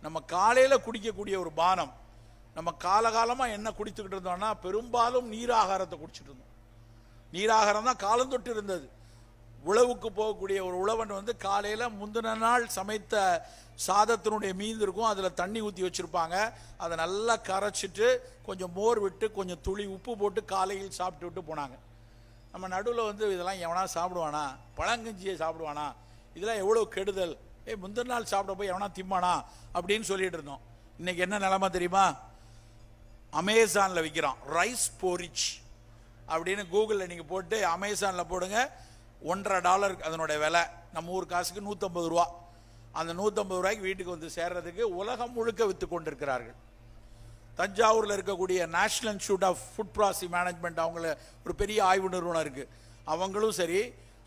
நம்ம காலையில் குடிக்கக்கூடிய ஒரு பானம். நம்ம காலகாலமாக என்ன குடித்துக்கிட்டு இருந்தோம்னா பெரும்பாலும் நீராகாரத்தை குடிச்சிட்டு இருந்தோம். நீராகாரம் தான் காலந்தொட்டு இருந்தது. உழவுக்கு போகக்கூடிய ஒரு உழவன் வந்து காலையில் முந்தின நாள் சமைத்த சாதத்தினுடைய மீந்து இருக்கும், அதில் தண்ணி ஊற்றி வச்சுருப்பாங்க. அதை நல்லா கரைச்சிட்டு கொஞ்சம் மோர் விட்டு கொஞ்சம் துளி உப்பு போட்டு காலையில் சாப்பிட்டு விட்டு போனாங்க. நம்ம நடுவில் வந்து இதெல்லாம் எவனா சாப்பிடுவானா, பழங்கஞ்சியை சாப்பிடுவானா, இதெல்லாம் எவ்வளோ கெடுதல், முந்தின நாள் சாப்பிட போய் எவனா திம்மானா அப்படின்னு சொல்லிட்டு இருந்தோம். இன்னைக்கு என்ன நிலைமை தெரியுமா? அமேசானில் விற்கிறான் ரைஸ் போரிச் அப்படின்னு. கூகுளில் நீங்கள் போட்டு அமேசானில் போடுங்க, $1.50 அதனுடைய விலை. நம்ம ஊர் காசுக்கு 150 ரூபா. அந்த 150 ரூபாய்க்கு வீட்டுக்கு வந்து சேர்றதுக்கு உலகம் முழுக்க விற்று கொண்டிருக்கிறார்கள். தஞ்சாவூரில் இருக்கக்கூடிய national institute of food processing management, அவங்கள ஒரு பெரிய ஆய்வு நிறுவனம் இருக்குது, அவங்களும் சரி,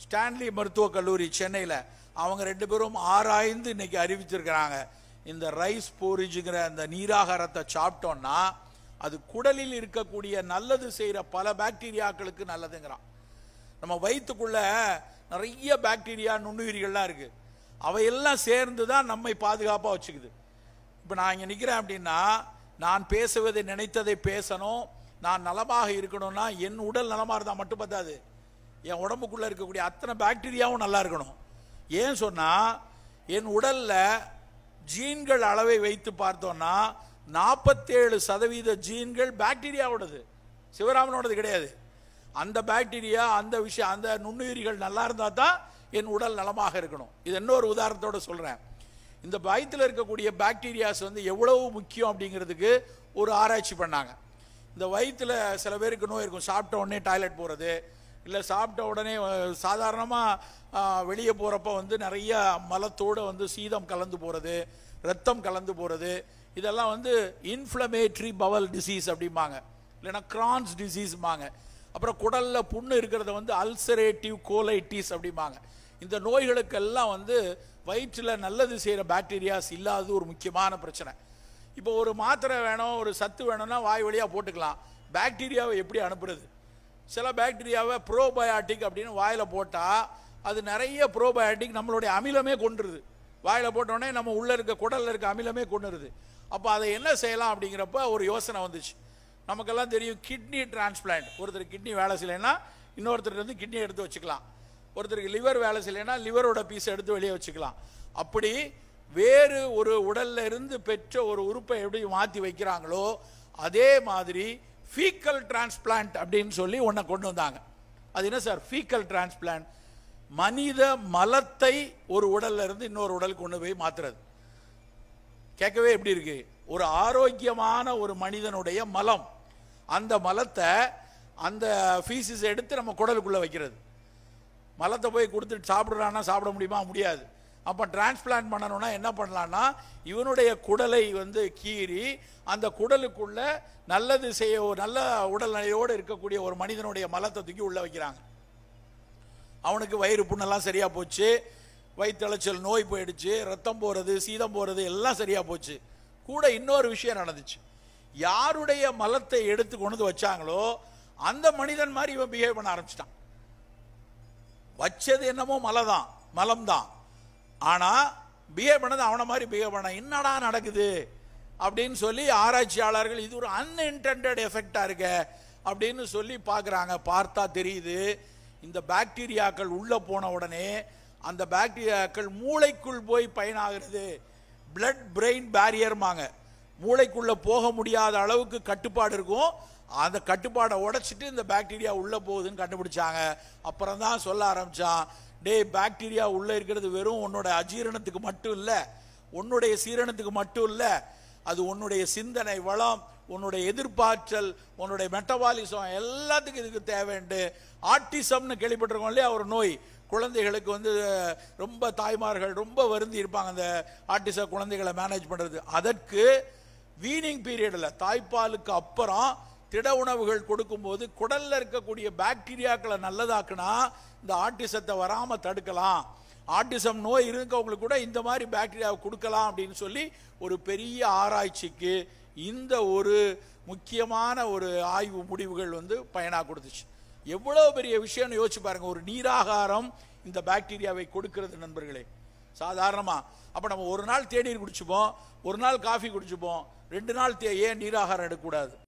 ஸ்டான்லி மருத்துவக் கல்லூரி சென்னையில், அவங்க 2 பேரும் ஆராய்ந்து இன்னைக்கு அறிவிச்சிருக்கிறாங்க, இந்த ரைஸ் போரிஜுங்கிற அந்த நீராகாரத்தை சாப்பிட்டோம்னா அது குடலில் இருக்கக்கூடிய நல்லது செய்கிற பல பாக்டீரியாக்களுக்கு நல்லதுங்கிறான். நம்ம வயிற்றுக்குள்ள நிறைய பாக்டீரியா நுண்ணுயிரிகள்லாம் இருக்குது, அவையெல்லாம் சேர்ந்து தான் நம்மை பாதுகாப்பாக வச்சுக்குது. இப்போ நான் இங்கே நிற்கிறேன் அப்படின்னா, நான் பேசுவதை நினைத்ததை பேசணும், நான் நலமாக இருக்கணும்னா என் உடல் நலமாக இருந்தால் மட்டும் பார்த்தாது, என் உடம்புக்குள்ளே இருக்கக்கூடிய அத்தனை பாக்டீரியாவும் நல்லா இருக்கணும். ஏன் சொன்னால், என் உடலில் ஜீன்கள் அளவை வைத்து பார்த்தோன்னா 47% ஜீன்கள் பாக்டீரியாவோடது, சிவராமனோடது கிடையாது. அந்த பாக்டீரியா, அந்த விஷயம், அந்த நுண்ணுயிரிகள் நல்லா இருந்தால் தான் என் உடல் நலமாக இருக்கணும். இது இன்னொரு உதாரணத்தோடு சொல்கிறேன். இந்த வயிற்றில் இருக்கக்கூடிய பாக்டீரியாஸ் வந்து எவ்வளவு முக்கியம் அப்படிங்கிறதுக்கு ஒரு ஆராய்ச்சி பண்ணாங்க. இந்த வயிற்றில் சில பேருக்கு நோய் இருக்கும், சாப்பிட்ட உடனே டாய்லெட் போகிறது, இல்லை சாப்பிட்ட உடனே சாதாரணமாக வெளியே போகிறப்ப வந்து நிறைய மலத்தோடு வந்து சீதம் கலந்து போகிறது, ரத்தம் கலந்து போகிறது, இதெல்லாம் வந்து இன்ஃப்ளமேட்ரி பவல் டிசீஸ் அப்படிம்பாங்க, இல்லைன்னா கிரான்ஸ் டிசீஸ்பாங்க. அப்புறம் குடலில் புண்ணு இருக்கிறத வந்து அல்சரேட்டிவ் கோலைட்டிஸ் அப்படிம்பாங்க. இந்த நோய்களுக்கெல்லாம் வந்து வயிற்றில் நல்லது செய்கிற பாக்டீரியாஸ் இல்லாதது ஒரு முக்கியமான பிரச்சனை. இப்போ ஒரு மாத்திரை வேணும், ஒரு சத்து வேணும்னா வாய் வழியாக போட்டுக்கலாம். பாக்டீரியாவை எப்படி அனுப்புறது? சில பாக்டீரியாவை ப்ரோபயாட்டிக் அப்படின்னு வாயில் போட்டால் அது நிறைய ப்ரோபயாட்டிக் நம்மளுடைய அமிலமே கொண்டுருது. வாயில் போட்டோடனே நம்ம உள்ளே இருக்க குடலில் இருக்க அமிலமே கொண்டுருது. அப்போ அதை என்ன செய்யலாம் அப்படிங்கிறப்ப ஒரு யோசனை வந்துச்சு. நமக்கெல்லாம் தெரியும் கிட்னி டிரான்ஸ்பிளான்ட். ஒருத்தர் கிட்னி வேலை செய்யலைன்னா இன்னொருத்தர் வந்து கிட்னி எடுத்து வச்சுக்கலாம். ஒருத்தருக்கு லிவர் வேலை செய்யலைன்னா லிவரோட பீஸ் எடுத்து வெளியே வச்சுக்கலாம். அப்படி வேறு ஒரு உடல்ல இருந்து பெற்ற ஒரு உறுப்பை எப்படி மாற்றி வைக்கிறாங்களோ அதே மாதிரி ஃபீக்கல் டிரான்ஸ்பிளான்ட் அப்படின்னு சொல்லி ஒன்றை கொண்டு வந்தாங்க. அது என்ன சார் ஃபீக்கல் டிரான்ஸ்பிளான்ட்? மனித மலத்தை ஒரு உடல்ல இருந்து இன்னொரு உடல் கொண்டு போய் மாத்துறது. கேட்கவே எப்படி இருக்கு? ஒரு ஆரோக்கியமான ஒரு மனிதனுடைய மலம், அந்த மலத்தை, அந்த ஃபீசிஸ் எடுத்து நம்ம குடலுக்குள்ள வைக்கிறது. மலத்தை போய் கொடுத்துட்டு சாப்பிடுறான்னா சாப்பிட முடியுமா? முடியாது. அப்போ டிரான்ஸ்பிளான்ட் பண்ணணும்னா என்ன பண்ணலான்னா, இவனுடைய குடலை வந்து கீறி அந்த குடலுக்குள்ள நல்லது செய்ய, நல்ல உடல்நிலையோடு இருக்கக்கூடிய ஒரு மனிதனுடைய மலத்தை தூக்கி உள்ள வைக்கிறாங்க. அவனுக்கு வயிறு புண்ணெல்லாம் சரியா போச்சு, வயிற்றலைச்சல் நோய் போயிடுச்சு, ரத்தம் போறது, சீதம் போறது எல்லாம் சரியா போச்சு. கூட இன்னொரு விஷயம் நடந்துச்சு. யாருடைய மலத்தை எடுத்து கொண்டு வச்சாங்களோ அந்த மனிதன் மாதிரி இவன் பிஹேவ் பண்ண ஆரம்பிச்சிட்டான். வச்சது என்னமோ மலம் தான், ஆனா பிஹேவ் பண்ணது அவனை மாதிரி பிஹேவ் பண்ண. என்னடா நடக்குது அப்படின்னு சொல்லி ஆராய்ச்சியாளர்கள் இது ஒரு அன்இன்டெண்டட் எஃபெக்டா இருக்க அப்படின்னு சொல்லி பார்க்குறாங்க. பார்த்தா தெரியுது, இந்த பாக்டீரியாக்கள் உள்ள போன உடனே அந்த பாக்டீரியாக்கள் மூளைக்குள் போய் பயனாகிறது. பிளட் பிரெயின் பேரியர்மாங்க. மூளைக்குள்ள போக முடியாத அளவுக்கு கட்டுப்பாடு இருக்கும். அந்த கட்டுப்பாடை உடைச்சிட்டு இந்த பாக்டீரியா உள்ள போகுதுன்னு கண்டுபிடிச்சாங்க. அப்புறம் தான் சொல்ல ஆரம்பிச்சான், டே பாக்டீரியா உள்ள இருக்கிறது வெறும் உன்னோட அஜீரணத்துக்கு மட்டும் இல்லை, உன்னுடைய சீரணத்துக்கு மட்டும் இல்லை, அது உன்னுடைய சிந்தனை வளம், உன்னுடைய எதிர்பார்த்தல், உன்னுடைய மெட்டபாலிசம் எல்லாத்துக்கும் இதுக்கு தேவைண்டு. ஆட்டிசம்னு கேள்விப்பட்டிருக்கோம் இல்லையா, ஒரு நோய். குழந்தைகளுக்கு வந்து ரொம்ப தாய்மார்கள் ரொம்ப வருந்தி இருப்பாங்க அந்த ஆட்டிச குழந்தைகளை மேனேஜ் பண்ணுறது. அதற்கு வீனிங் பீரியடில் தாய்ப்பாலுக்கு அப்புறம் திட உணவுகள் கொடுக்கும்போது குடலில் இருக்கக்கூடிய பாக்டீரியாக்களை நல்லதாக்குனா இந்த ஆட்டிசத்தை வராமல் தடுக்கலாம். ஆட்டிசம் நோய் இருக்கவங்களுக்கு கூட இந்த மாதிரி பாக்டீரியாவை கொடுக்கலாம் அப்படின்னு சொல்லி ஒரு பெரிய ஆராய்ச்சிக்கு இந்த ஒரு முக்கியமான ஒரு ஆய்வு முடிவுகள் வந்து பயனாக கொடுத்துச்சு. எவ்வளோ பெரிய விஷயம்னு யோசிச்சு பாருங்க. ஒரு நீராகாரம் இந்த பாக்டீரியாவை கொடுக்கிறது நண்பர்களே. சாதாரணமாக. அப்போ நம்ம ஒரு நாள் தேநீர் குடிச்சுப்போம், ஒரு நாள் காஃபி குடிச்சுப்போம், 2 நாள் ஏன் நீராகாரம் எடுக்கக்கூடாது?